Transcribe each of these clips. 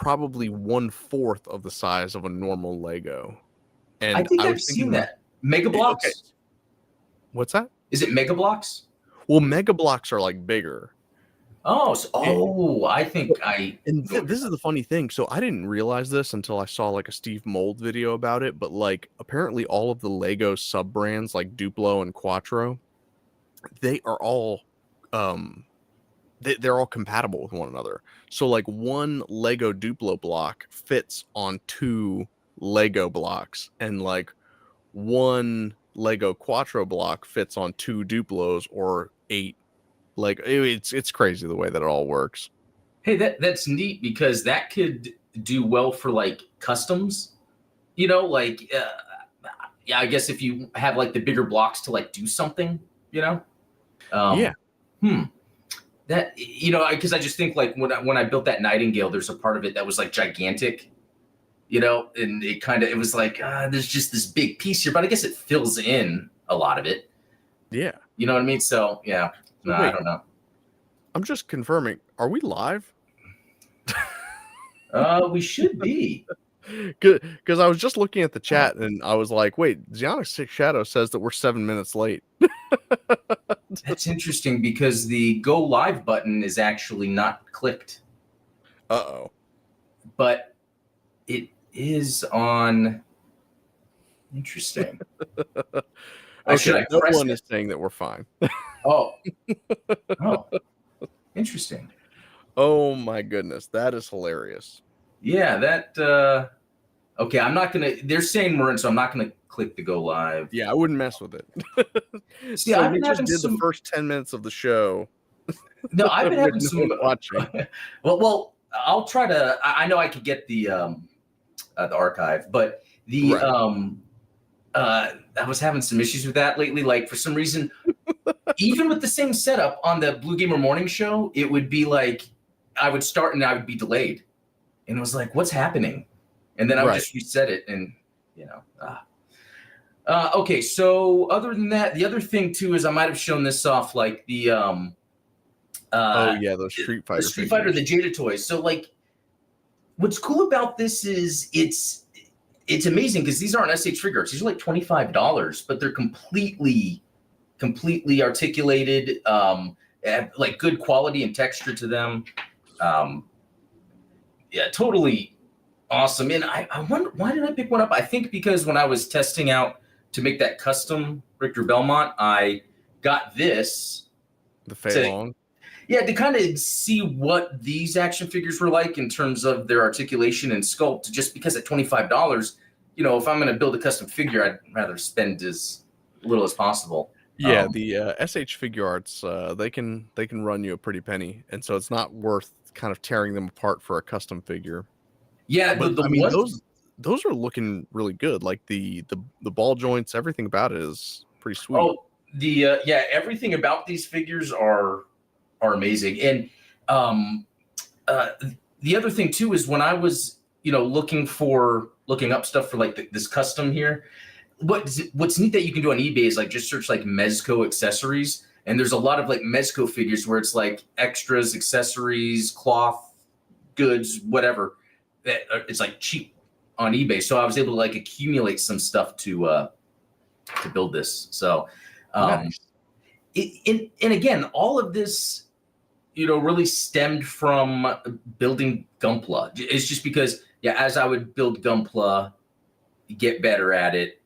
probably 1/4 of the size of a normal Lego. I And think I I've was seen thinking, that. Mega Blocks? okay, what's that? Is it Mega Blocks? Well, Mega Blocks are like bigger. I think I And know what you're this is the funny thing. So I didn't realize this until I saw like a Steve Mold video about it. But like apparently all of the Lego sub brands like Duplo and Quattro, they are all they're all compatible with one another. So like one Lego Duplo block fits on 2 Lego blocks, and like one Lego Quattro block fits on 2 Duplos or 8. Like it's crazy the way that it all works. Hey, that's neat because that could do well for like customs. You know, like yeah, I guess if you have like the bigger blocks to like do something, you know. Yeah. Hmm. That because I just think like when I built that Nightingale, there's a part of it that was like gigantic, and it was like there's just this big piece here, but I guess it fills in a lot of it. Yeah. You know what I mean? So yeah, So I don't know. I'm just confirming. Are we live? We should be. Because I was just looking at the chat and I was like, wait, Zionic Six Shadow says that we're 7 minutes late. That's interesting because the go live button is actually not clicked. Uh-oh. But it is on. Interesting. Okay, no one it? is saying that we're fine. Oh. Interesting. Oh my goodness, that is hilarious. Yeah, that okay, I'm not gonna they're saying we're in, so I'm not gonna click the go live. Yeah, I wouldn't mess with it. See, so I've we been just having did some the first 10 minutes of the show. No, I've been having no some one watching. well, I'll try to I know I could get the archive, but the Right. I was having some issues with that lately. Like for some reason, even with the same setup on the Blue Gamer Morning Show, it would be like I would start and I would be delayed, and it was like, "What's happening?" And then I would Right. just reset it, and okay. So other than that, the other thing too is I might have shown this off, like the Oh yeah, those Street Fighter the Jada toys. So like, what's cool about this is it's amazing because these aren't SH figure arts. These are like $25, but they're completely articulated, have like good quality and texture to them. Yeah, totally awesome. And I wonder, why did I pick one up? I think because when I was testing out to make that custom Richter Belmont, I got this. The Fei Long. Yeah, to kind of see what these action figures were like in terms of their articulation and sculpt, just because at $25, if I'm going to build a custom figure, I'd rather spend as little as possible. Yeah, the SH figure arts, they can run you a pretty penny, and so it's not worth kind of tearing them apart for a custom figure. Yeah, but I mean those are looking really good. Like the ball joints, everything about it is pretty sweet. Oh, everything about these figures are amazing. And the other thing too is when I was looking up stuff for like this custom here, what's neat that you can do on eBay is like just search like Mezco accessories, and there's a lot of like Mezco figures where it's like extras, accessories, cloth, goods, whatever, that it's like cheap on eBay. So I was able to like accumulate some stuff to build this. So nice. And again, all of this really stemmed from building Gunpla. It's just because as I would build Gunpla, get better at it,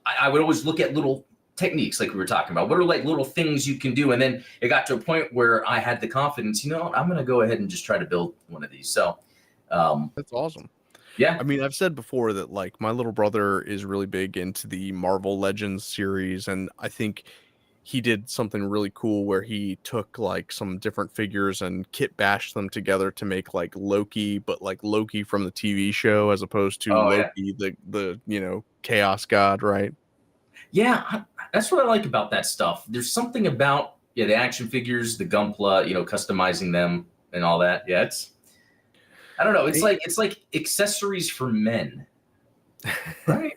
I would always look at little techniques like we were talking about. What are like little things you can do? And then it got to a point where I had the confidence, I'm going to go ahead and just try to build one of these. So that's awesome. Yeah. I mean, I've said before that like my little brother is really big into the Marvel Legends series, and I think he did something really cool where he took like some different figures and kit bashed them together to make like Loki, but like Loki from the TV show as opposed to Loki, the chaos god, right? Yeah, that's what I like about that stuff. There's something about the action figures, the Gunpla, customizing them and all that. Yeah, I don't know. It's like accessories for men. right?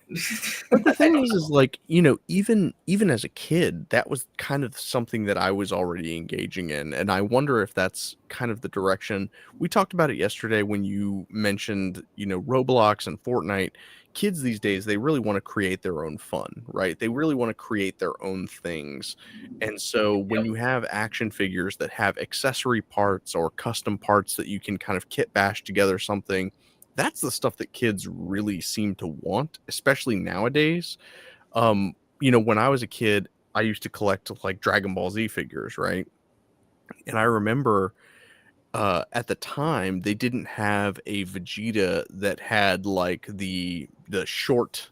But the I thing don't is know. like, you know, even as a kid, that was kind of something that I was already engaging in, and I wonder if that's kind of the direction. We talked about it yesterday when you mentioned, you know, Roblox and Fortnite. Kids these days, they really wanna create their own fun, right? They really wanna create their own things, and so when Yep. you have action figures that have accessory parts or custom parts that you can kind of kit bash together something, that's the stuff that kids really seem to want, especially nowadays. You know, when I was a kid, I used to collect like Dragon Ball Z figures, right? And I remember at the time they didn't have a Vegeta that had like the short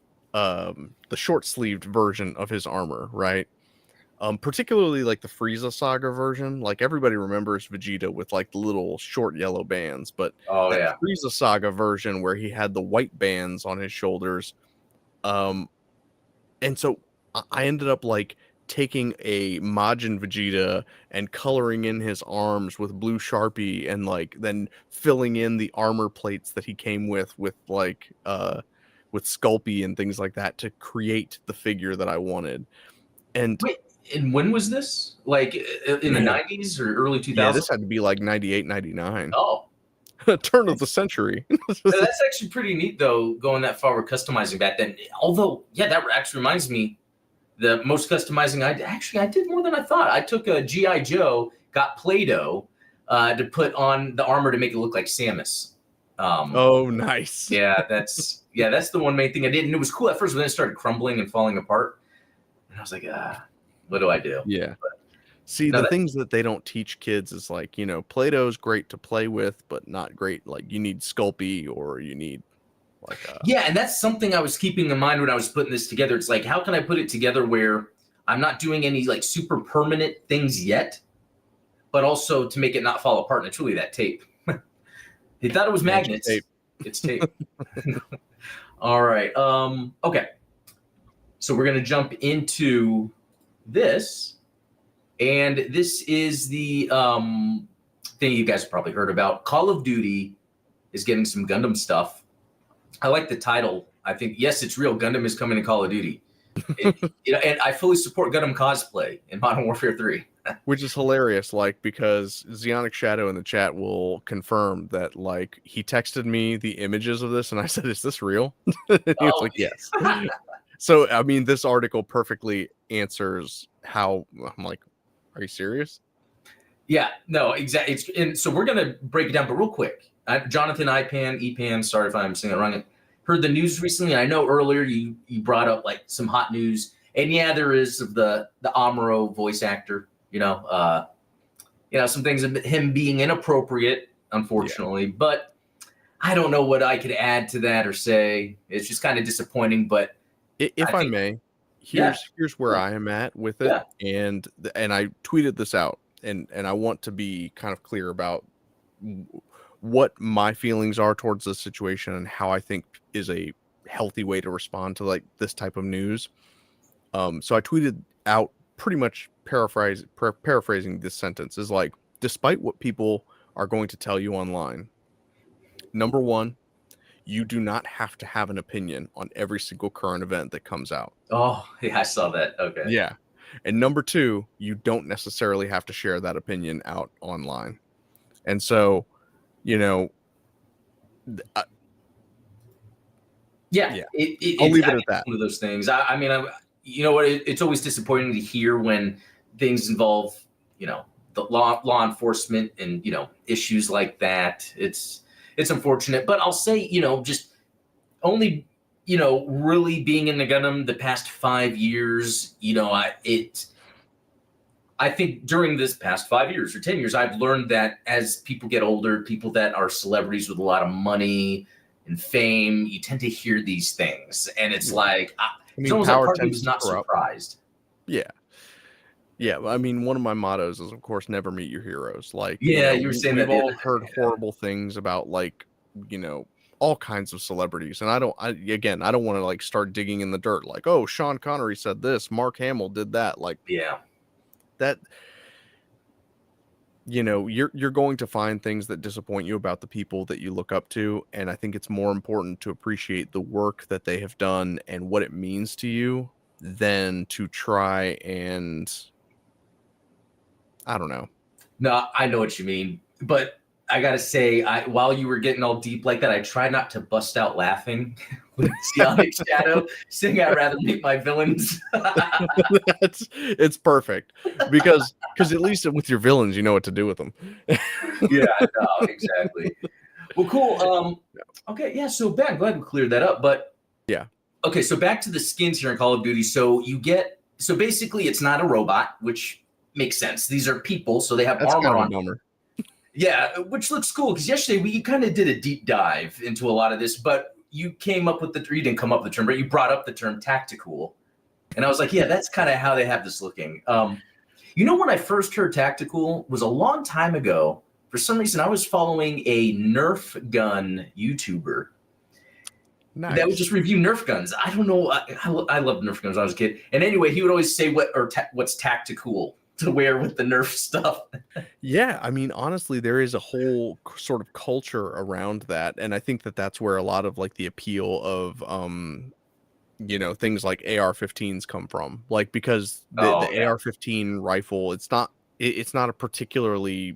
sleeved version of his armor, right? Particularly like the Frieza Saga version. Like everybody remembers Vegeta with like the little short yellow bands, but Oh that yeah. Frieza Saga version where he had the white bands on his shoulders, um, and so I ended up like taking a Majin Vegeta and coloring in his arms with blue Sharpie and like then filling in the armor plates that he came with like with Sculpey and things like that to create the figure that I wanted. And Wait, and when was this? Like in the man, 90s or early yeah, 2000s? this had to be like 98, 99. Oh, Turn of the century. that's actually pretty neat though, going that far with customizing back then. Although, yeah, that actually reminds me, the most customizing I did more than I thought. I took a GI Joe, got Play-Doh to put on the armor to make it look like Samus. Um, Oh, nice. that's the one main thing I did, and it was cool at first, but then it started crumbling and falling apart, and I was like, what do I do? Yeah. See, No, the that things that they don't teach kids is like, you know, Play-Doh's great to play with, but not great. Like you need Sculpey or you need like yeah, and that's something I was keeping in mind when I was putting this together. It's like, how can I put it together where I'm not doing any like super permanent things yet, but also to make it not fall apart. And it's really that tape. They thought it was magic magnets. tape. It's tape. All right. Okay. So we're gonna jump into this, and this is the thing you guys have probably heard about. Call of Duty is getting some Gundam stuff. I like the title. I think yes, it's real. Gundam is coming to Call of Duty. And I fully support Gundam cosplay in Modern Warfare 3. Which is hilarious, like because Zionic Shadow in the chat will confirm that like he texted me the images of this and I said, "Is this real?" And he was Oh, like, "Yes." So I mean, this article perfectly answers how I'm like, "Are you serious?" yeah, no, exactly. And so we're gonna break it down, but real quick. Jonathan Epan, sorry if I'm saying it wrong. Heard the news recently. I know earlier you brought up like some hot news, and yeah, there is of the Amuro voice actor. Some things of him being inappropriate, Yeah. unfortunately. But I don't know what I could add to that or say. It's just kind of disappointing. But I If I think, may, yeah, here's where cool. I am at with it, Yeah, and I tweeted this out, and I want to be kind of clear about w- what my feelings are towards this situation and how I think is a healthy way to respond to like this type of news. So I tweeted out pretty much paraphrasing this sentence is like, despite what people are going to tell you online, number one, you do not have to have an opinion on every single current event that comes out. oh, yeah, I saw that. Okay. Yeah. And number two, you don't necessarily have to share that opinion out online. And so, you know, Yeah, yeah, I'll it's leave I it mean, at it's that. one of those things. I mean, you know what? It's always disappointing to hear when things involve, you know, the law enforcement and issues like that. It's unfortunate, but I'll say, just only, really being in the Gundam the past 5 years. I think during this past 5 years or 10 years, I've learned that as people get older, people that are celebrities with a lot of money and fame, you tend to hear these things, and it's Yeah. like I it's mean, almost like power part of me tends was to not corrupt. surprised. Yeah. Yeah. I mean, one of my mottos is, of course, never meet your heroes. Like, you Yeah, know, you were saying we've that the other all heard day. Yeah. horrible things about, like, you know, all kinds of celebrities. And again, I don't want to like start digging in the dirt. Like, oh, Sean Connery said this, Mark Hamill did that. Like, Yeah. that you're going to find things that disappoint you about the people that you look up to, and I think it's more important to appreciate the work that they have done and what it means to you than to try and I don't know. No, I know what you mean, but I gotta say, while you were getting all deep like that, I tried not to bust out laughing with Psionic Shadow, saying I'd rather meet my villains. It's perfect because at least with your villains you know what to do with them. Yeah, no, exactly. Well, cool. Okay, yeah. So Ben, glad we cleared that up. But Yeah. okay, so back to the skins here in Call of Duty. So basically, it's not a robot, which makes sense. These are people, so they have That's armor kind of a on. bummer. Yeah, which looks cool because yesterday we kind of did a deep dive into a lot of this, but you came up with you didn't come up with the term, but you brought up the term tactical. And I was like, yeah, that's kind of how they have this looking. When I first heard tactical was a long time ago. For some reason, I was following a Nerf gun YouTuber that would Nice. just review Nerf guns. I don't know. I loved Nerf guns when I was a kid. And anyway, he would always say what's tactical to wear with the Nerf stuff. Yeah, I mean, honestly, there is a whole sort of culture around that, and I think that that's where a lot of like the appeal of things like AR-15s come from. Like because Oh, the yeah. AR-15 rifle, it's not a particularly,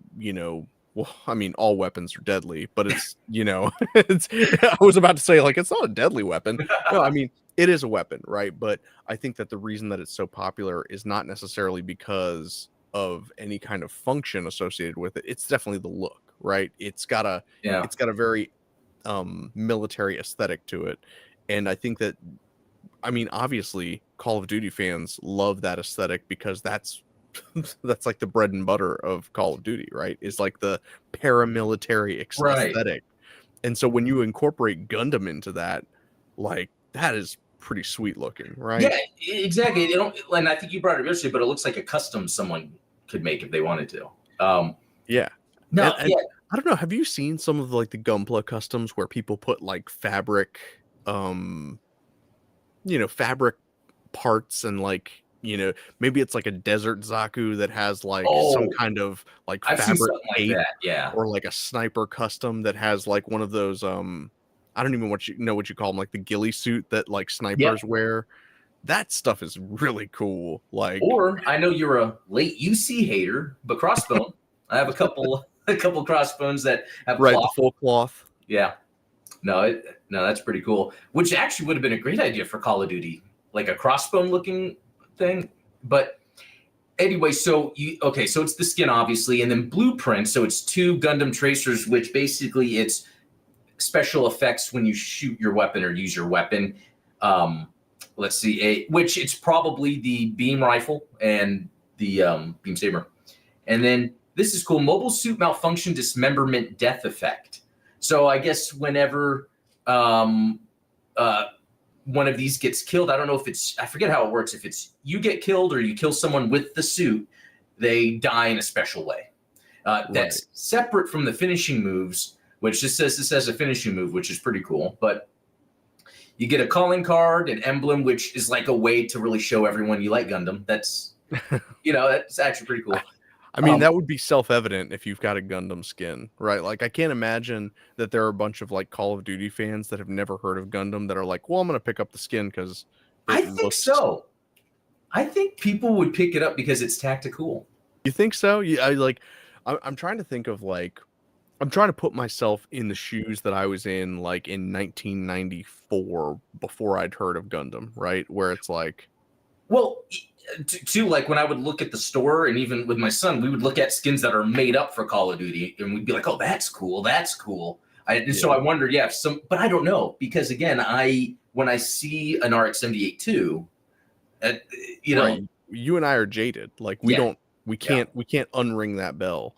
well, I mean, all weapons are deadly, but it's, it's I was about to say like it's not a deadly weapon. No, I mean, it is a weapon, right? But I think that the reason that it's so popular is not necessarily because of any kind of function associated with it. It's definitely the look, right? Yeah. It's got a very military aesthetic to it. And I think that obviously Call of Duty fans love that aesthetic because that's like the bread and butter of Call of Duty, right? Is like the paramilitary Right. aesthetic. And so when you incorporate Gundam into that, like that is pretty sweet looking, right? Yeah, exactly. And I think you brought it up yesterday, but it looks like a custom someone could make if they wanted to. Yeah. No, And yeah. I don't know, have you seen some of like the Gunpla customs where people put like fabric fabric parts and like maybe it's like a desert Zaku that has like some Oh, kind of like I've seen fabric something like cape, that. Yeah. or like a sniper custom that has like one of those I don't even what you call them, like the ghillie suit that like Yep. snipers wear. That stuff is really cool. Like Or I know you're a late UC hater, but crossbone. I have a couple crossbones that have right, the cloth. full cloth. Yeah. No, that's pretty cool. Which actually would have been a great idea for Call of Duty, like a crossbone looking thing. But anyway, so it's the skin obviously, and then blueprint. So it's two Gundam tracers, which basically it's special effects when you shoot your weapon or use your weapon. Let's see, which it's probably the beam rifle and the beam saber. And then this is cool: mobile suit malfunction dismemberment death effect. So I guess whenever one of these gets killed, I don't know if I forget how it works. If it's you get killed or you kill someone with the suit, they die in a special way. That's separate from the finishing moves, which just says this as a finishing move, which is pretty cool. But you get a calling card, an emblem, which is like a way to really show everyone you like Gundam. That's that's actually pretty cool. I mean, that would be self-evident if you've got a Gundam skin, right? Like, I can't imagine that there are a bunch of like Call of Duty fans that have never heard of Gundam that are like, well, I'm going to pick up the skin because I think so. I think people would pick it up because it's tactical. You think so? Yeah, I'm trying to think of like, I'm trying to put myself in the shoes that I was in like in 1994 before I'd heard of Gundam, right? Where it's like, well, too, like when I would look at the store, and even with my son, we would look at skins that are made up for Call of Duty, and we'd be like, "Oh, that's cool, that's cool." So I wondered, yeah, but I don't know because again, when I see an RX-78 too, right, you and I are jaded. Like we can't unring that bell.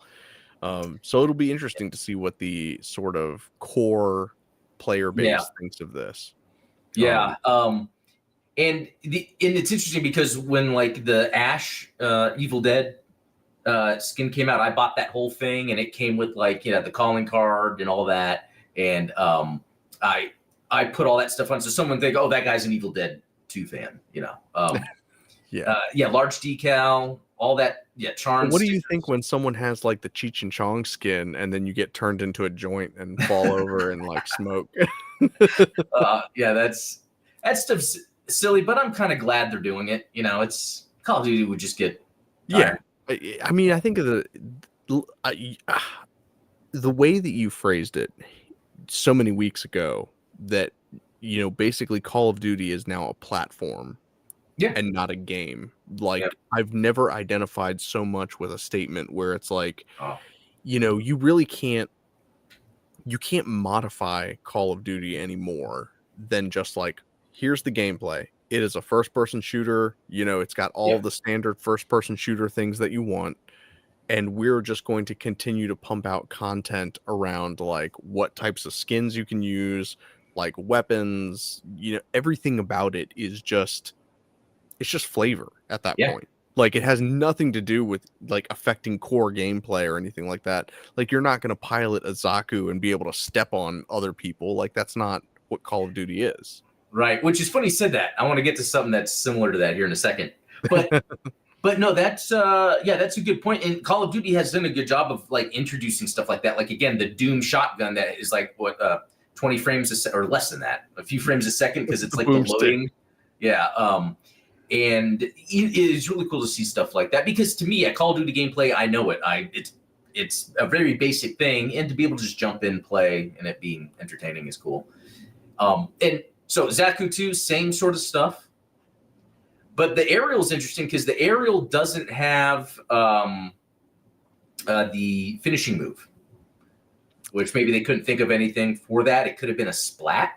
So it'll be interesting to see what the sort of core player base thinks of this. Yeah. And it's interesting because when like the Ash Evil Dead skin came out, I bought that whole thing, and it came with like the calling card and all that, and I put all that stuff on. So someone think, oh, that guy's an Evil Dead 2 fan, Yeah, large decal. all that. Yeah, charm What do you think stickers. when someone has like the Cheech and Chong skin and then you get turned into a joint and fall over and like smoke? Yeah, that stuff's silly, but I'm kind of glad they're doing it. You know, it's Call of Duty would just get Yeah. tired. I mean, I think of the way that you phrased it so many weeks ago that, basically Call of Duty is now a platform Yeah, and not a game. yeah. Like, I've never identified so much with a statement where it's like, Oh, you really can't modify Call of Duty anymore than just like, here's the gameplay. It is a first person shooter, it's got all yeah. the standard first person shooter things that you want. And we're just going to continue to pump out content around like what types of skins you can use, like weapons, everything about it is just it's just flavor at that Yeah. point. Like it has nothing to do with like affecting core gameplay or anything like that. Like you're not going to pilot a Zaku and be able to step on other people. Like that's not what Call of Duty is. Right. Which is funny you said that. I want to get to something that's similar to that here in a second. But no, that's yeah, that's a good point. And Call of Duty has done a good job of like introducing stuff like that. Like again, the Doom shotgun that is like what 20 frames or less than that, a few frames a second because it's The like the boomstick. loading. Yeah. And it is really cool to see stuff like that because to me, at Call of Duty gameplay, I know it. It's a very basic thing, and to be able to just jump in, play, and it being entertaining is cool. And so Zaku 2, same sort of stuff. But the aerial is interesting because the aerial doesn't have the finishing move, which maybe they couldn't think of anything for that. It could have been a splat.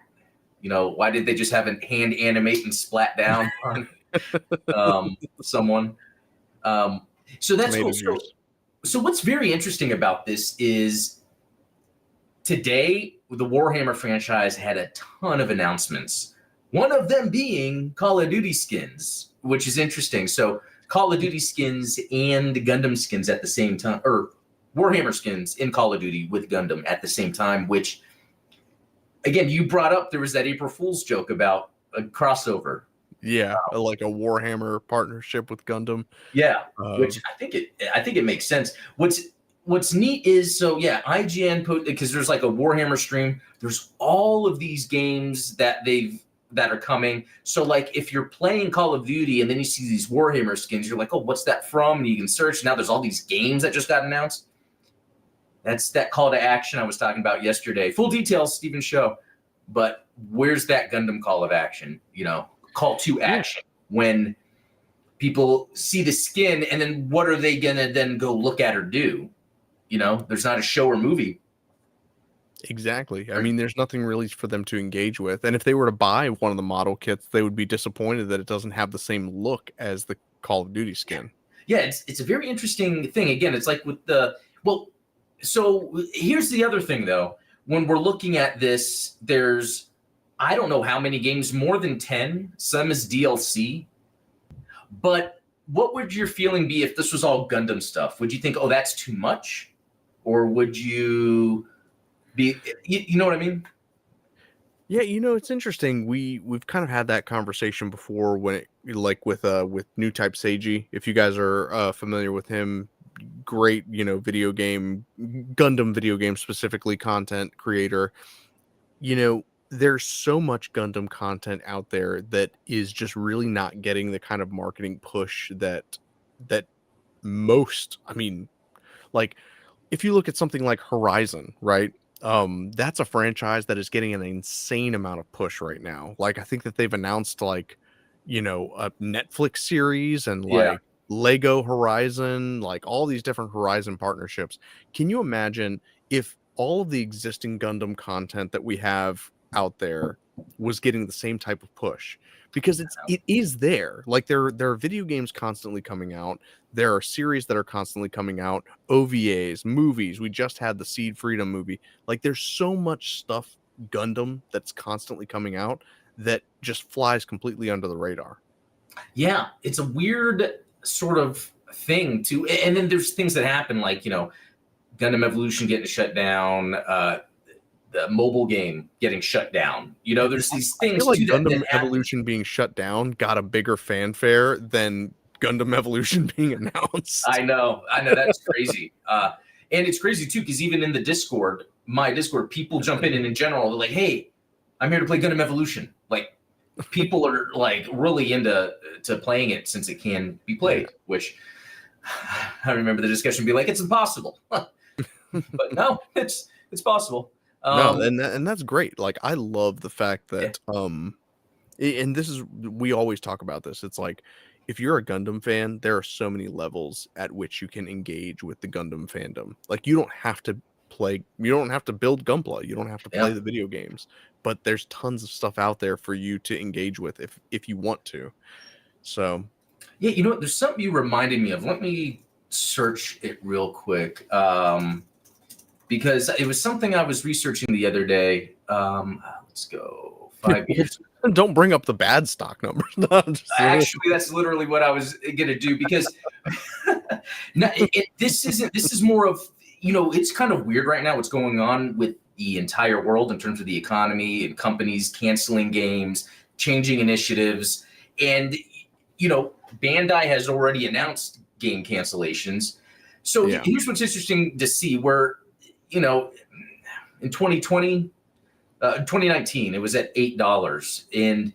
Why did they just have a hand animate and splat down on someone? So that's Tomato cool. juice. So what's very interesting about this is today the Warhammer franchise had a ton of announcements. One of them being Call of Duty skins, which is interesting. So Call of Duty skins and Gundam skins at the same time, or Warhammer skins in Call of Duty with Gundam at the same time, which again, you brought up there was that April Fool's joke about a crossover. Yeah, like a Warhammer partnership with Gundam. Yeah, which I think it makes sense. What's neat is so yeah, IGN put because there's like a Warhammer stream. There's all of these games that are coming. So like if you're playing Call of Duty and then you see these Warhammer skins, you're like, oh, what's that from? And you can search. Now there's all these games that just got announced. That's that call to action I was talking about yesterday. Full details, Steven Show. But where's that Gundam call of action? Call to action when people see the skin and then what are they gonna then go look at or do? There's not a show or movie. Exactly. I mean, there's nothing really for them to engage with. And if they were to buy one of the model kits, they would be disappointed that it doesn't have the same look as the Call of Duty skin. Yeah, it's a very interesting thing. Again, it's like with so here's the other thing though. When we're looking at this, there's I don't know how many games, more than 10, some is DLC. But what would your feeling be if this was all Gundam stuff? Would you think, oh, that's too much? Or would you be, you know what I mean? Yeah, it's interesting. We've kind of had that conversation before when it like with New Type Seiji. If you guys are familiar with him, great, Gundam video game specifically content creator. There's so much Gundam content out there that is just really not getting the kind of marketing push that most, I mean, like if you look at something like Horizon, right? That's a franchise that is getting an insane amount of push right now. Like I think that they've announced like, a Netflix series and Yeah. like Lego Horizon, like all these different Horizon partnerships. Can you imagine if all of the existing Gundam content that we have out there was getting the same type of push? Because it is there. Like there are video games constantly coming out. There are series that are constantly coming out, OVAs, movies. We just had the Seed Freedom movie. Like there's so much stuff Gundam that's constantly coming out that just flies completely under the radar. Yeah, it's a weird sort of thing too. And then there's things that happen like, Gundam Evolution getting shut down, the mobile game getting shut down. There's these I things feel like too that Gundam happen. Evolution being shut down got a bigger fanfare than Gundam Evolution being announced. I know that's crazy. And it's crazy too, because even in the Discord, my Discord, people jump in general, they're like, "Hey, I'm here to play Gundam Evolution." Like, people are like really into playing it since it can be played. Which I remember the discussion be like, "It's impossible," but no, it's possible. No, and that's great. Like, I love the fact Yeah. that and this is, we always talk about this. It's like, if you're a Gundam fan, there are so many levels at which you can engage with the Gundam fandom. Like, you don't have to build Gunpla, you don't have to play the video games, but there's tons of stuff out there for you to engage with if you want to. So yeah, you know what? There's something you reminded me of. Let me search it real quick. Because it was something I was researching the other day. Let's go 5 years. Don't bring up the bad stock numbers. No, Actually, that's literally what I was gonna do, because this is more of, it's kind of weird right now what's going on with the entire world in terms of the economy and companies canceling games, changing initiatives, and Bandai has already announced game cancellations. So here's what's interesting to see, where in 2020, 2019, it was at $8, and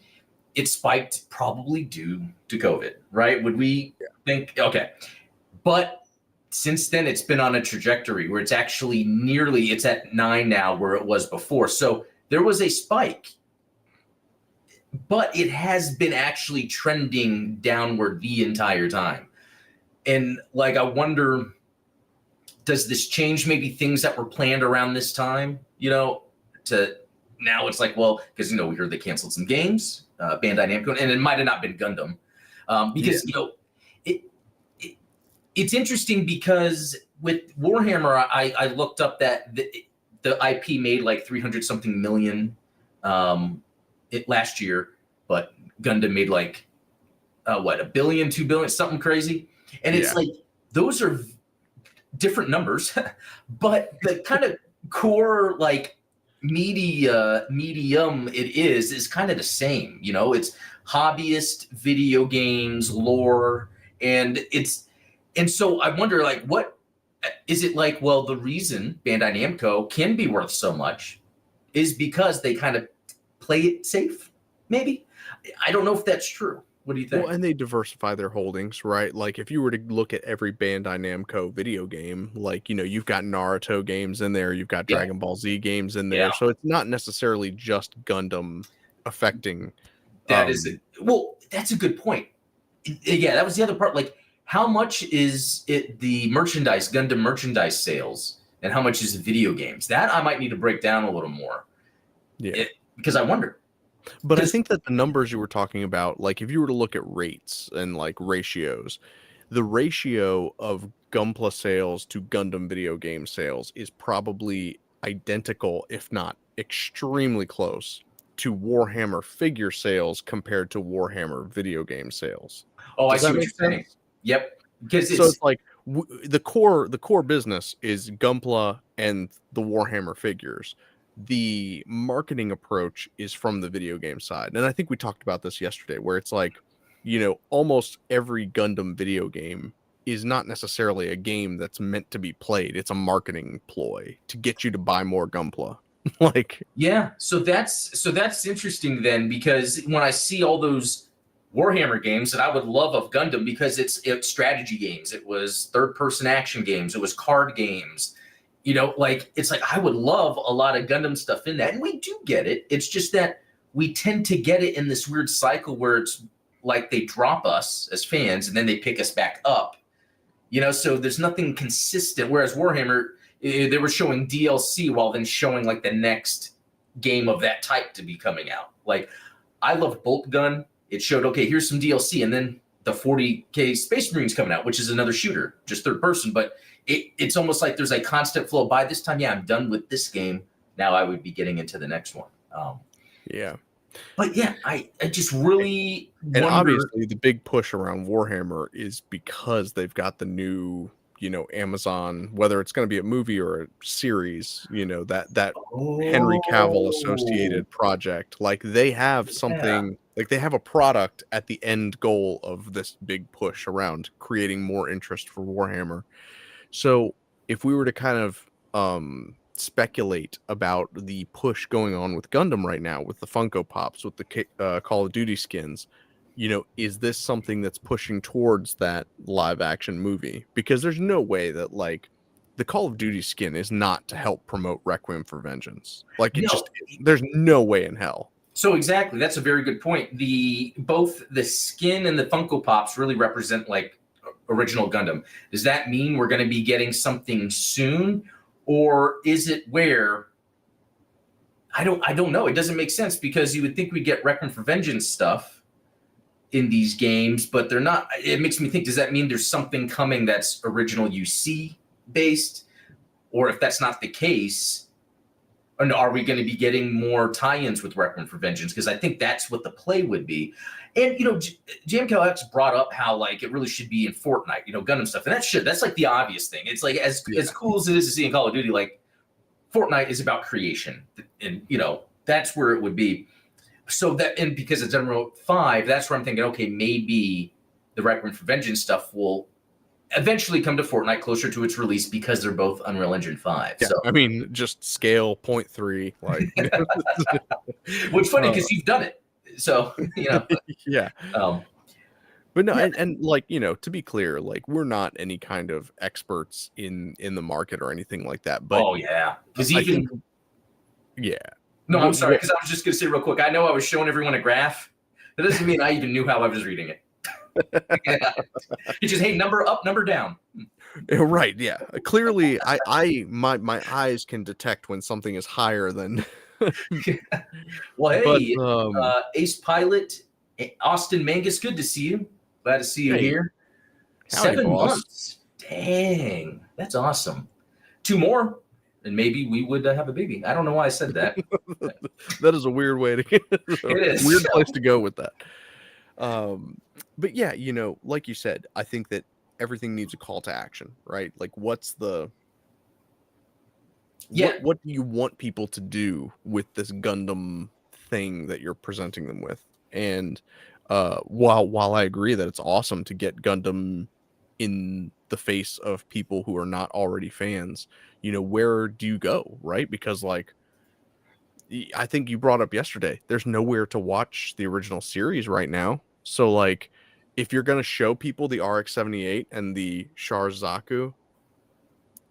it spiked probably due to COVID, right? Would we think? Okay. But since then, it's been on a trajectory where it's actually it's at 9 now, where it was before. So there was a spike, but it has been actually trending downward the entire time. And like, I wonder, does this change maybe things that were planned around this time, to now it's like, well, because, we heard they canceled some games, Bandai Namco, and it might have not been Gundam, because, it's interesting because with Warhammer, I looked up that the IP made like 300 something million last year, but Gundam made like, $1 billion, $2 billion, something crazy. And it's like, those are different numbers, but the kind of core, like, medium it is kind of the same. It's hobbyist video games lore, and so I wonder, like, what is it like? Well, the reason Bandai Namco can be worth so much is because they kind of play it safe. Maybe, I don't know if that's true. What do you think? Well, and they diversify their holdings, right? Like, if you were to look at every Bandai Namco video game, like, you've got Naruto games in there, you've got Dragon Ball Z games in there. So it's not necessarily just Gundam affecting. That's a good point. Yeah, that was the other part. Like, how much is it the merchandise, Gundam merchandise sales, and how much is the video games? That I might need to break down a little more. Yeah, because I wonder. But I think that the numbers you were talking about, like, if you were to look at rates and like ratios, the ratio of Gunpla sales to Gundam video game sales is probably identical, if not extremely close, to Warhammer figure sales compared to Warhammer video game sales. Oh, I see what you're saying. Yep. Because it's like the core business is Gunpla and the Warhammer figures. The marketing approach is from the video game side. And I think we talked about this yesterday, where it's like, almost every Gundam video game is not necessarily a game that's meant to be played. It's a marketing ploy to get you to buy more Gunpla. Like, yeah. So that's interesting then, because when I see all those Warhammer games that I would love of Gundam, because it's strategy games, it was third-person action games, it was card games. It's like, I would love a lot of Gundam stuff in that. And we do get it. It's just that we tend to get it in this weird cycle where it's like they drop us as fans and then they pick us back up. So there's nothing consistent. Whereas Warhammer, they were showing DLC while then showing like the next game of that type to be coming out. Like, I love Bolt Gun. It showed, okay, here's some DLC. And then the 40K Space Marines coming out, which is another shooter, just third person. But it's almost like there's a constant flow. By this time, I'm done with this game. Now I would be getting into the next one. But yeah, I just really wonder. Obviously the big push around Warhammer is because they've got the new, Amazon, whether it's going to be a movie or a series, that Henry Cavill associated project. Like, they have something Like they have a product at the end goal of this big push around creating more interest for Warhammer. So if we were to kind of speculate about the push going on with Gundam right now, with the Funko Pops, with the Call of Duty skins, is this something that's pushing towards that live action movie? Because there's no way that like the Call of Duty skin is not to help promote Requiem for Vengeance. Like it No. just, there's no way in hell. So exactly, that's a very good point. Both the skin and the Funko Pops really represent like original Gundam. Does that mean we're going to be getting something soon, or is it where I don't know? It doesn't make sense because you would think we'd get Requiem for Vengeance stuff in these games, but they're not. It makes me think: does that mean there's something coming that's original UC based, or if that's not the case? And are we going to be getting more tie-ins with Requiem for Vengeance? Because I think that's what the play would be. And, JMKLX brought up how, like, it really should be in Fortnite, Gundam stuff. And that's like the obvious thing. It's like, as cool as it is to see in Call of Duty, like, Fortnite is about creation. And, that's where it would be. So and because it's Emerald 5, that's where I'm thinking, okay, maybe the Requiem for Vengeance stuff will eventually come to Fortnite closer to its release because they're both Unreal Engine 5. Yeah, so I mean, just scale 0.3, like which funny because you've done it. So, yeah. But no, yeah. and like, to be clear, like we're not any kind of experts in the market or anything like that. But because yeah. No, I'm sorry, because I was just gonna say real quick. I know I was showing everyone a graph. That doesn't mean I even knew how I was reading it. Yeah. It's just, hey, number up, number down. Right. Yeah. Clearly, my eyes can detect when something is higher than. Well, hey, Ace Pilot, Austin Mangus, good to see you. Glad to see you here. Howdy, 7 boss. months. Dang, that's awesome. 2 more, and maybe we would have a baby. I don't know why I said that. That is a weird way to get it is weird place to go with that. But yeah, like you said, I think that everything needs a call to action, right? Like what's the what do you want people to do with this Gundam thing that you're presenting them with? And while I agree that it's awesome to get Gundam in the face of people who are not already fans, where do you go, right? Because like I think you brought up yesterday, there's nowhere to watch the original series right now. So like if you're going to show people the RX-78 and the Char Zaku,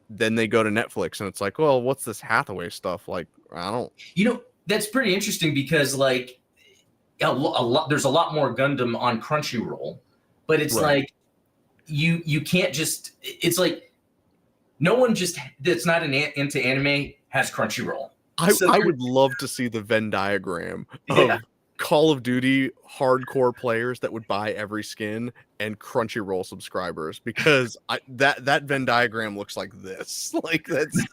then they go to Netflix and it's like, well, what's this Hathaway stuff? Like, I don't. That's pretty interesting because like there's a lot more Gundam on Crunchyroll, but it's like you can't just. It's like no one just that's not into anime has Crunchyroll. I would love to see the Venn diagram of Call of Duty hardcore players that would buy every skin and Crunchyroll subscribers, because that Venn diagram looks like this. Like that's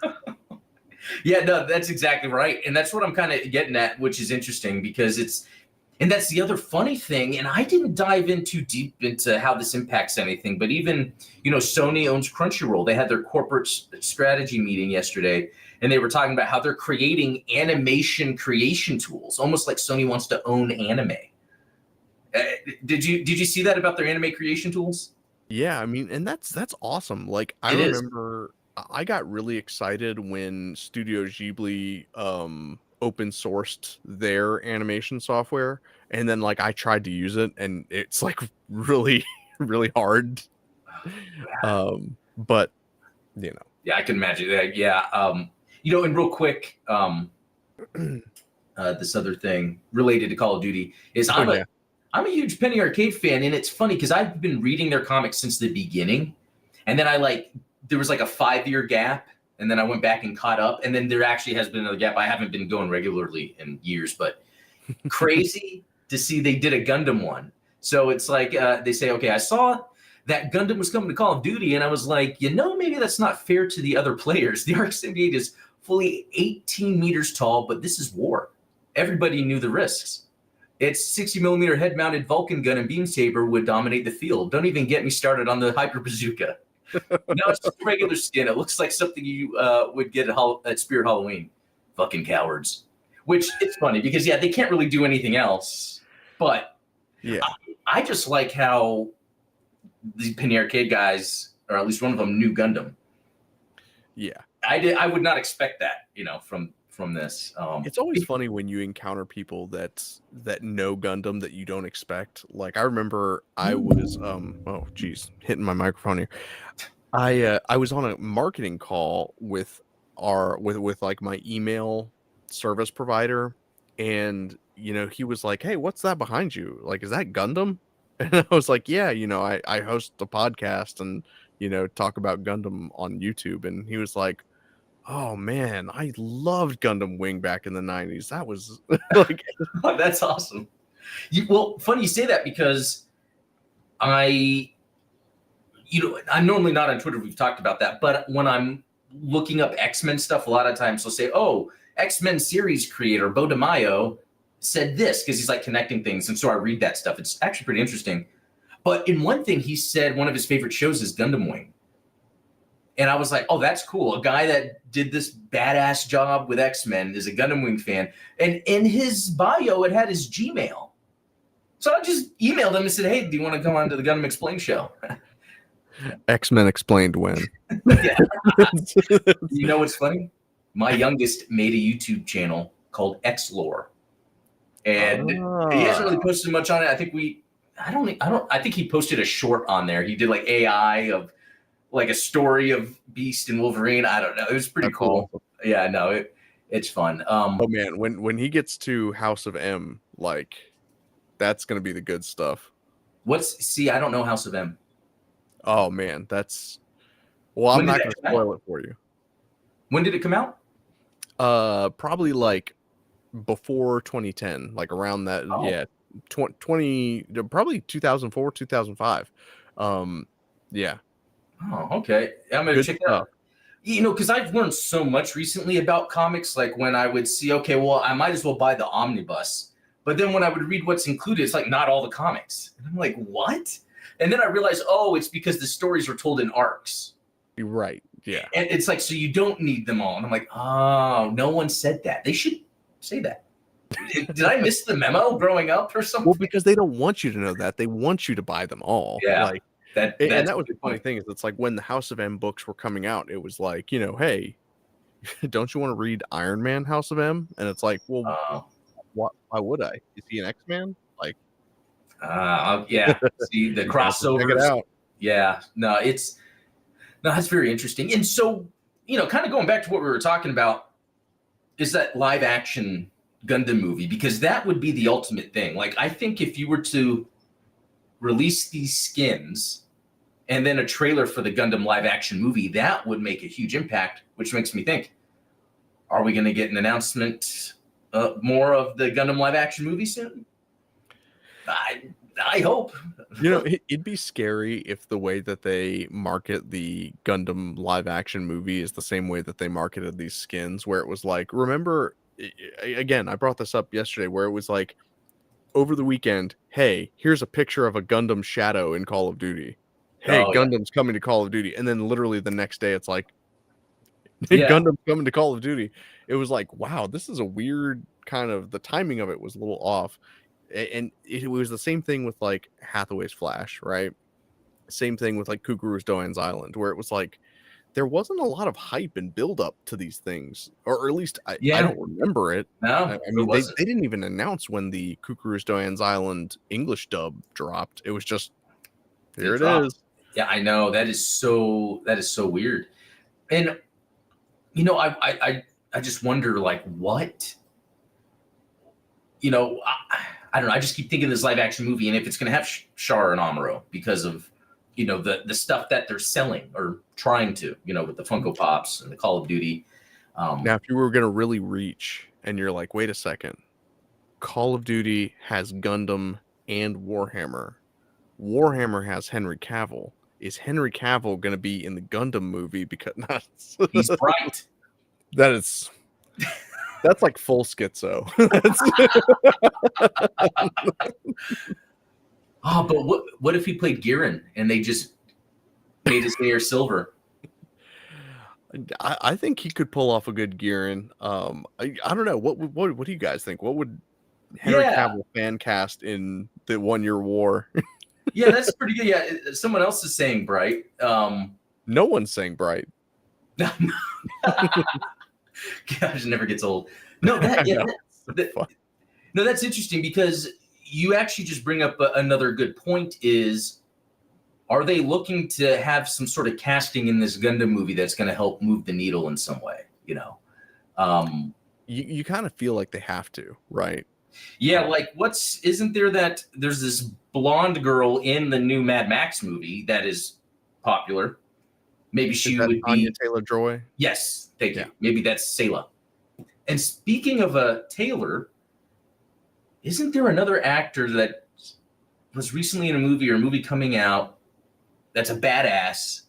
yeah, no, that's exactly right. And that's what I'm kind of getting at, which is interesting because and that's the other funny thing. And I didn't dive in too deep into how this impacts anything, but even, Sony owns Crunchyroll. They had their corporate strategy meeting yesterday, and they were talking about how they're creating animation creation tools, almost like Sony wants to own anime. Did you see that about their anime creation tools? Yeah, I mean, and that's awesome. Like I remember I got really excited when Studio Ghibli open sourced their animation software, and then like I tried to use it and it's like really really hard. But yeah, I can imagine that. Yeah. And real quick, this other thing related to Call of Duty is I'm a huge Penny Arcade fan, and it's funny because I've been reading their comics since the beginning, and then there was like a 5-year gap, and then I went back and caught up, and then there actually has been another gap. I haven't been going regularly in years, but crazy to see they did a Gundam one. So it's like they say, okay, I saw that Gundam was coming to Call of Duty, and I was like, maybe that's not fair to the other players. The RX-78 is fully 18 meters tall, but this is war. Everybody knew the risks. Its 60 millimeter head-mounted Vulcan gun and beam saber would dominate the field. Don't even get me started on the Hyper Bazooka. No, it's just regular skin. It looks like something you would get at Spirit Halloween. Fucking cowards. Which it's funny because they can't really do anything else. But Yeah. I just like how the Penny Arcade guys, or at least one of them, knew Gundam. Yeah. I would not expect that, from this. It's always funny when you encounter people that know Gundam that you don't expect. Like I remember I was oh geez, hitting my microphone here. I was on a marketing call with with like my email service provider, and he was like, "Hey, what's that behind you? Like, is that Gundam?" And I was like, "Yeah, I host a podcast and talk about Gundam on YouTube." And he was like, "Oh man, I loved Gundam Wing back in the 90s. That was like." That's awesome. Well, funny you say that because I, I'm normally not on Twitter. We've talked about that, but when I'm looking up X-Men stuff, a lot of times they'll say, "Oh, X-Men series creator Bo DeMaio said this," because he's like connecting things, and so I read that stuff. It's actually pretty interesting. But in one thing, he said one of his favorite shows is Gundam Wing. And I was like, oh, that's cool. A guy that did this badass job with X-Men is a Gundam Wing fan. And in his bio, it had his Gmail. So I just emailed him and said, hey, do you want to come on to the Gundam Explain show? X-Men Explained when. Yeah. You know what's funny? My youngest made a YouTube channel called X-Lore. And he hasn't really posted much on it. I think I think he posted a short on there. He did like AI of like a story of Beast and Wolverine. I don't know. It was pretty That's cool. awesome. Yeah, no, it's fun. Oh man, when he gets to House of M, like that's gonna be the good stuff. I don't know House of M. Oh man, well, I'm not gonna spoil it for you. When did it come out? Probably like before 2010, like around that. Oh. Yeah, 20 probably 2004, 2005. Yeah. Oh, okay. I'm gonna check it out. Because I've learned so much recently about comics. Like when I would see, okay, well, I might as well buy the omnibus. But then when I would read what's included, it's like not all the comics. And I'm like, what? And then I realized, oh, it's because the stories were told in arcs. You're right. Yeah. And it's like, so you don't need them all. And I'm like, oh, no one said that. They should say that. Did I miss the memo growing up or something? Well, because they don't want you to know that. They want you to buy them all. Yeah. Like, and that was the funny thing is it's like when the House of M books were coming out, it was like, hey, don't you want to read Iron Man House of M? And it's like, well, why would I? Is he an X-Man? Like, yeah. See the crossovers. Check it out. Yeah. No, that's very interesting. And so, kind of going back to what we were talking about, is that live action Gundam movie, because that would be the ultimate thing. Like, I think if you were to release these skins and then a trailer for the Gundam live action movie, that would make a huge impact, which makes me think, are we going to get an announcement more of the Gundam live action movie soon? I hope. It'd be scary if the way that they market the Gundam live action movie is the same way that they marketed these skins, where it was like, remember, again, I brought this up yesterday, where it was like, over the weekend, hey, here's a picture of a Gundam Shadow in Call of Duty. Hey, Gundam's coming to Call of Duty. And then literally the next day, it's like, Gundam's coming to Call of Duty. It was like, wow, this is a weird kind of, the timing of it was a little off. And it was the same thing with like Hathaway's Flash, right? Same thing with like Kukuru's Doan's Island, where it was like, there wasn't a lot of hype and build up to these things, or at least I don't remember it. No, I mean, they didn't even announce when the Kukuru's Doan's Island English dub dropped. It was just, here it is. Yeah, I know. That is so weird. And I just wonder, like, what? I don't know. I just keep thinking of this live action movie, and if it's going to have Char and Amuro because of the stuff that they're selling or trying to, with the Funko Pops and the Call of Duty. Now, if you were going to really reach, and you're like, wait a second, Call of Duty has Gundam and Warhammer. Warhammer has Henry Cavill. Is Henry Cavill going to be in the Gundam movie? Because he's bright. That's like full schizo. Oh, but what if he played Giran and they just made his hair silver? I think he could pull off a good Giran. I don't know. What do you guys think? What would Henry Yeah, Cavill fan cast in the 1 Year War. yeah, that's pretty good. Yeah, someone else is saying Bright. No one's saying Bright. Gosh, it never gets old. No, that I yeah, know. that, no, that's interesting because you actually just bring up another good point. Is are they looking to have some sort of casting in this Gundam movie that's going to help move the needle in some way? Um, You kind of feel like they have to, right? yeah, like isn't there that there's this blonde girl in the new Mad Max movie that is popular? Maybe Is she that would Anya be. Taylor-Joy? Yes, thank Yeah. you. Maybe that's Sayla. And speaking of a Taylor, isn't there another actor that was recently in a movie or a movie coming out that's a badass,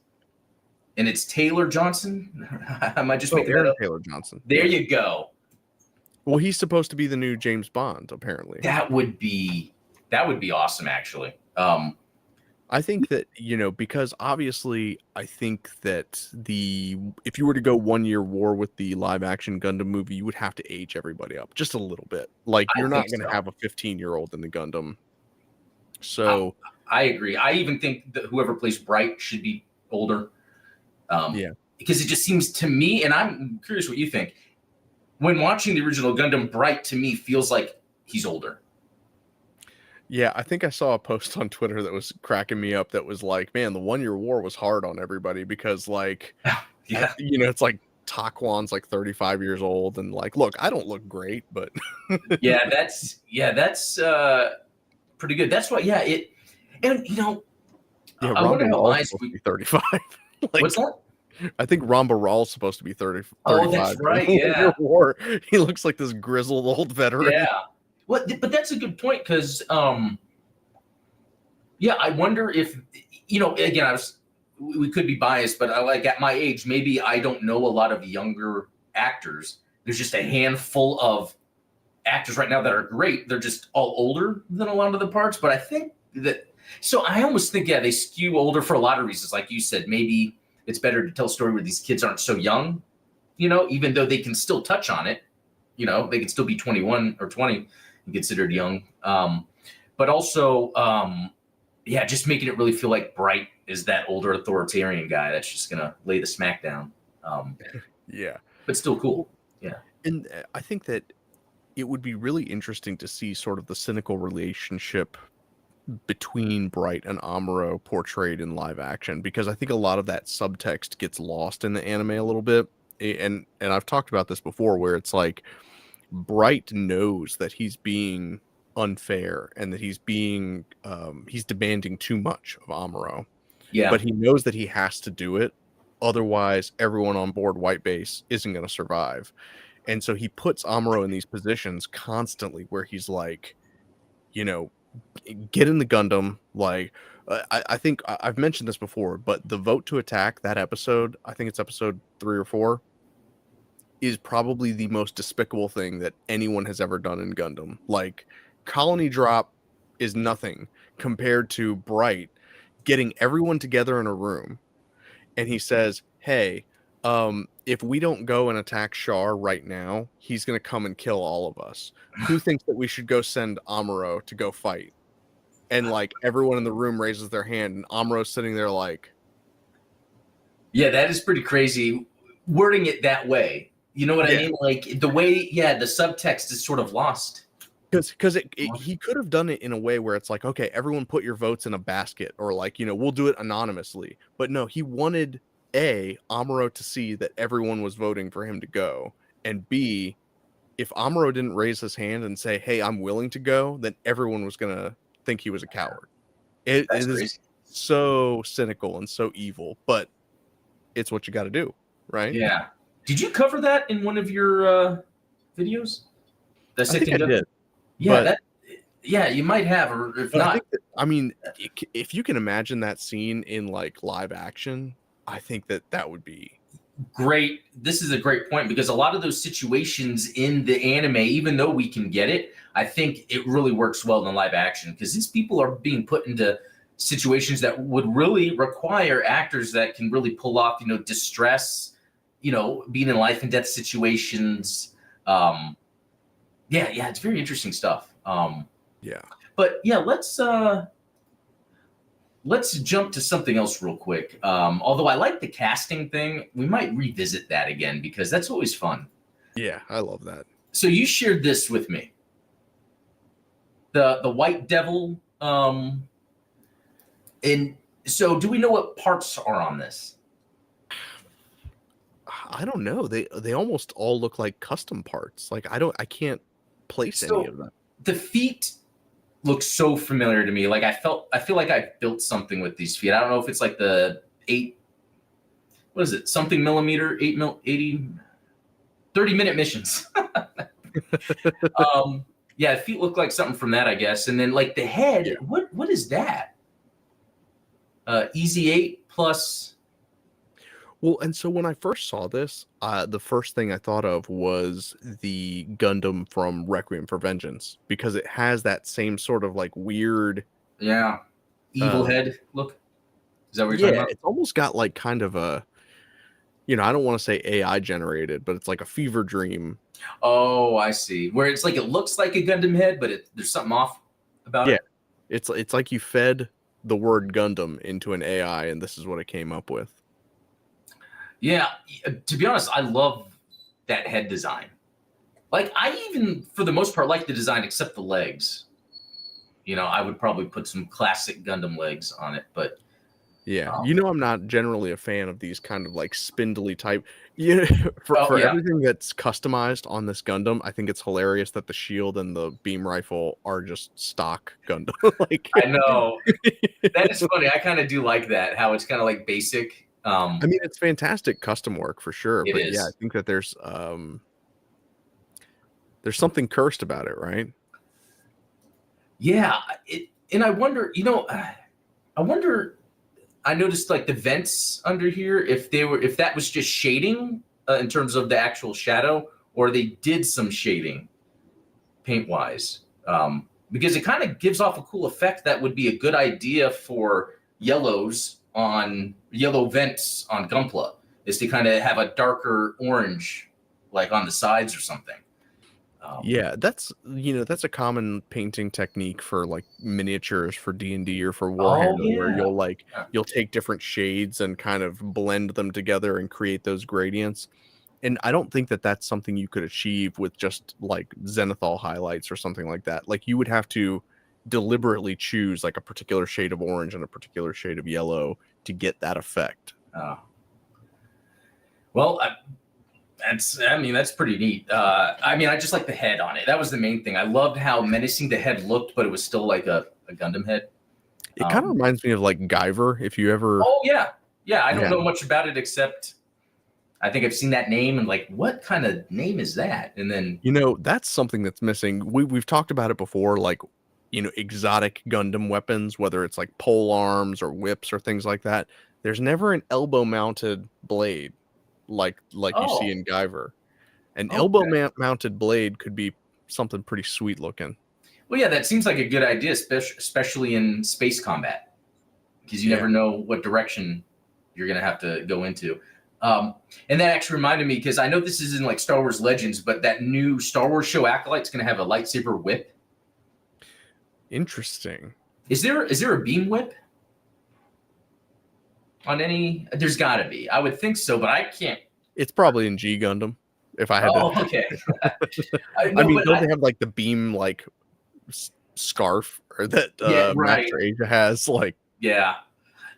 and it's Taylor Johnson? Am I just Oh, making that Aaron up? Taylor Johnson. There Yeah. you go. Well, he's supposed to be the new James Bond, apparently. That would be awesome, actually. I think that, because obviously I think that if you were to go 1 Year War with the live action Gundam movie, you would have to age everybody up just a little bit. Like, I you're think not going to so. have a 15-year-old in the Gundam. I, So, I agree. I even think that whoever plays Bright should be older, yeah. because it just seems to me, and I'm curious what you think. When watching the original Gundam, Bright to me feels like he's older. Yeah, I think I saw a post on Twitter that was cracking me up that was like, man, the 1 Year War was hard on everybody because, like, Yeah, it's like Taquan's like 35 years old, and like, look, I don't look great, but that's pretty good. That's why, yeah. And yeah, I wonder Ramba how Raw's eyes. supposed to be 35. What's Like, that? I think Ramba Raw's supposed to be 30, Oh, 35 that's during right. the 1 Year Yeah, War. He looks like this grizzled old veteran. yeah. But that's a good point because, yeah, I wonder if again, we could be biased, but I like at my age, maybe I don't know a lot of younger actors. There's just a handful of actors right now that are great. They're just all older than a lot of the parts. But I think that so I almost think they skew older for a lot of reasons. Like you said, maybe it's better to tell a story where these kids aren't so young. Even though they can still touch on it. They can still be 21 or 20 and considered young. But also, yeah, just making it really feel like Bright is that older authoritarian guy that's just gonna lay the smack down. Yeah. But still cool. Yeah. And I think that it would be really interesting to see sort of the cynical relationship between Bright and Amuro portrayed in live action, because I think a lot of that subtext gets lost in the anime a little bit. And I've talked about this before, where it's like Bright knows that he's being unfair and that he's demanding too much of Amuro, Yeah. but he knows that he has to do it, otherwise everyone on board White Base isn't going to survive. And so he puts Amuro in these positions constantly where he's like, get in the Gundam. Like, I think I've mentioned this before, but the vote to attack, that episode, I think it's episode 3 or 4, is probably the most despicable thing that anyone has ever done in Gundam. Like, colony drop is nothing compared to Bright getting everyone together in a room, and he says, hey, if we don't go and attack Char right now, he's going to come and kill all of us. Who thinks that we should go send Amuro to go fight? And like everyone in the room raises their hand, and Amuro's sitting there like, Yeah, that is pretty crazy. Wording it that way. You know what I yeah, mean? Like the way, yeah, the subtext is sort of lost. because he could have done it in a way where it's like, okay, everyone put your votes in a basket, or like, we'll do it anonymously. But no, he wanted Amuro to see that everyone was voting for him to go, and B, if Amuro didn't raise his hand and say, hey, I'm willing to go, then everyone was gonna think he was a coward. It That's is crazy. so cynical and so evil, but it's what you got to do, right? Yeah. Did you cover that in one of your videos? I think I did. Yeah, But yeah, you might have, or if But I not, think that, I mean, if you can imagine that scene in like live action, I think that would be great. This is a great point because a lot of those situations in the anime, even though we can get it, I think it really works well in live action because these people are being put into situations that would really require actors that can really pull off, distress, being in life and death situations. Yeah, it's very interesting stuff. Yeah. But yeah, let's jump to something else real quick. Although I like the casting thing, we might revisit that again because that's always fun. Yeah, I love that. So you shared this with me, the White Devil. And so, do we know what parts are on this? I don't know. They almost all look like custom parts. Like I can't place any So of them. the feet look so familiar to me. Like I feel like I built something with these feet. I don't know if it's like the eight, what is it? Something millimeter, 80, 30-minute missions. Yeah, feet look like something from that, I guess. And then like the Yeah. head, what is that? Easy 8 plus. Well, and so when I first saw this, the first thing I thought of was the Gundam from Requiem for Vengeance because it has that same sort of like weird. Yeah. Evil Um, head look. Is that what you're talking yeah, about? it's almost got like kind of a, I don't want to say AI generated, but it's like a fever dream. Oh, I see. Where it's like it looks like a Gundam head, but there's something off about Yeah, it. it's like you fed the word Gundam into an AI, and this is what it came up with. Yeah, to be honest, I love that head design. Like I even, for the most part, like the design except the legs. I would probably put some classic Gundam legs on it, but Yeah, um, I'm not generally a fan of these kind of like spindly type. Yeah, oh for yeah, everything that's customized on this Gundam, I think it's hilarious that the shield and the beam rifle are just stock Gundam. Like, I know that is funny. I kind of do like that, how it's kind of like basic. I mean, it's fantastic custom work for sure, It but yeah, I is. think that there's something cursed about it, right? Yeah, and I wonder, I wonder. I noticed like the vents under here, if that was just shading in terms of the actual shadow, or they did some shading paint wise, because it kind of gives off a cool effect that would be a good idea for yellow vents on Gunpla, is to kind of have a darker orange like on the sides or something. Um, Yeah, that's a common painting technique for like miniatures for D&D or for oh Warhammer where yeah. you'll take different shades and kind of blend them together and create those gradients. And I don't think that that's something you could achieve with just like zenithal highlights or something like that. Like you would have to deliberately choose like a particular shade of orange and a particular shade of yellow to get that effect. Uh, well, that's pretty neat. I mean, I just like the head on it. That was the main thing. I loved how menacing the head looked, but it was still like a Gundam head. It kind of Um, reminds me of like Guyver if you ever. oh yeah. I don't Yeah. know much about it except I think I've seen that name and like, what kind of name is that? And then That's something that's missing. We've talked about it before, like, exotic Gundam weapons, whether it's like pole arms or whips or things like that. There's never an elbow mounted blade like you see oh, in Guyver. An elbow okay. mounted blade could be something pretty sweet looking. Well, yeah, that seems like a good idea, especially in space combat, because you Yeah. never know what direction you're gonna have to go into. And that actually reminded me because I know this is in like Star Wars Legends, but that new Star Wars show Acolyte's gonna have a lightsaber whip. Interesting. Is there a beam whip on any? There's got to be. I would think so, but I can't. It's probably in G Gundam if I had to. Oh, okay. I No, mean, but don't they have like the beam like scarf or that yeah, right. Master Asia has like Yeah.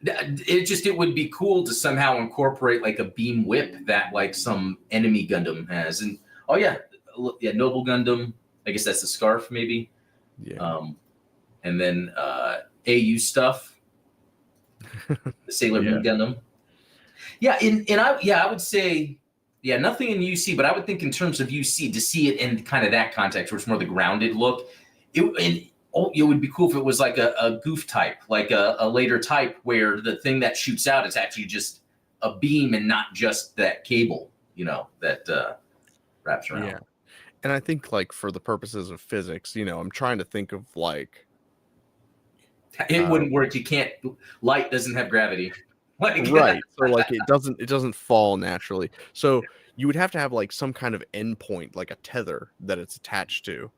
It would be cool to somehow incorporate like a beam whip that like some enemy Gundam has. And oh yeah, Noble Gundam. I guess that's the scarf maybe. yeah. Um, and then AU stuff, the Sailor Yeah. Moon Gundam. Yeah, I would say nothing in UC, but I would think in terms of UC to see it in kind of that context where it's more the grounded look. It would be cool if it was like a goof type, like a later type where the thing that shoots out is actually just a beam and not just that cable, that wraps around. Yeah. And I think like for the purposes of physics, I'm trying to think of like It uh wouldn't work. You can't. Light doesn't have gravity. Like, right. So like it doesn't fall naturally. So you would have to have like some kind of endpoint, like a tether that it's attached to.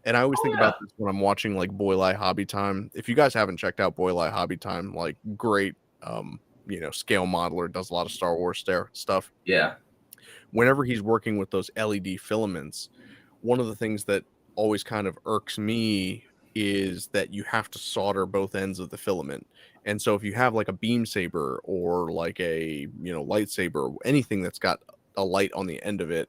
And I always Oh think yeah, about this when I'm watching like Boylai Hobby Time. If you guys haven't checked out Boylai Hobby Time, like great, scale modeler, does a lot of Star Wars stuff. yeah. Whenever he's working with those LED filaments, one of the things that always kind of irks me is that you have to solder both ends of the filament. And so if you have like a beam saber or like a, lightsaber, anything that's got a light on the end of it,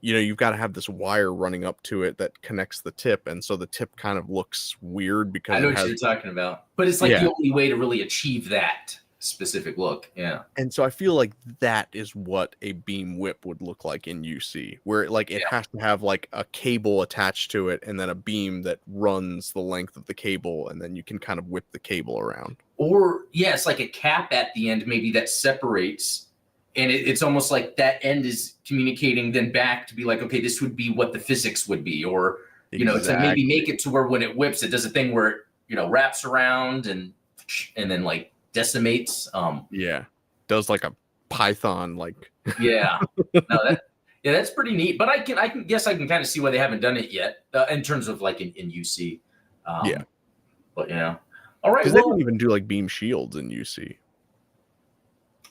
you've got to have this wire running up to it that connects the tip. And so the tip kind of looks weird I because know it what has, you're talking about, but it's like yeah. the only way to really achieve that specific look. Yeah, And so I feel like that is what a beam whip would look like in UC, where it yeah. has to have like a cable attached to it and then a beam that runs the length of the cable, and then you can kind of whip the cable around. Or yeah, it's like a cap at the end, maybe that separates, and it's almost like that end is communicating then back to be like, okay, this would be what the physics would be, or it's like maybe make it to where when it whips, it does a thing where it wraps around and then like decimates. Yeah, does like a Python, like Yeah, no, that's pretty neat. But I can guess I can kind of see why they haven't done it yet in terms of like in UC. Yeah, But yeah, all right. because they don't even do like beam shields in UC.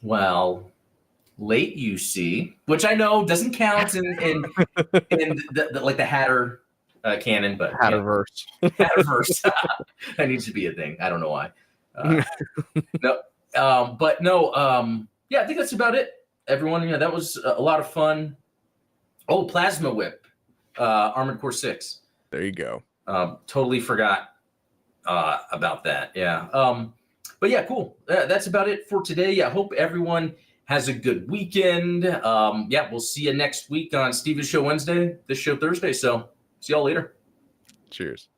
Well, late UC, which I know doesn't count in the like the Hatter canon, but Hatterverse. Hatterverse that needs to be a thing. I don't know why. No, but no, yeah, I think that's about it. Everyone, that was a lot of fun. Oh, Plasma Whip, Armored Core 6. There you go. Totally forgot about that. Yeah. But yeah, cool. That's about it for today. Yeah, hope everyone has a good weekend. Yeah, we'll see you next week on Steven's Show Wednesday, this show Thursday. So see y'all later. Cheers.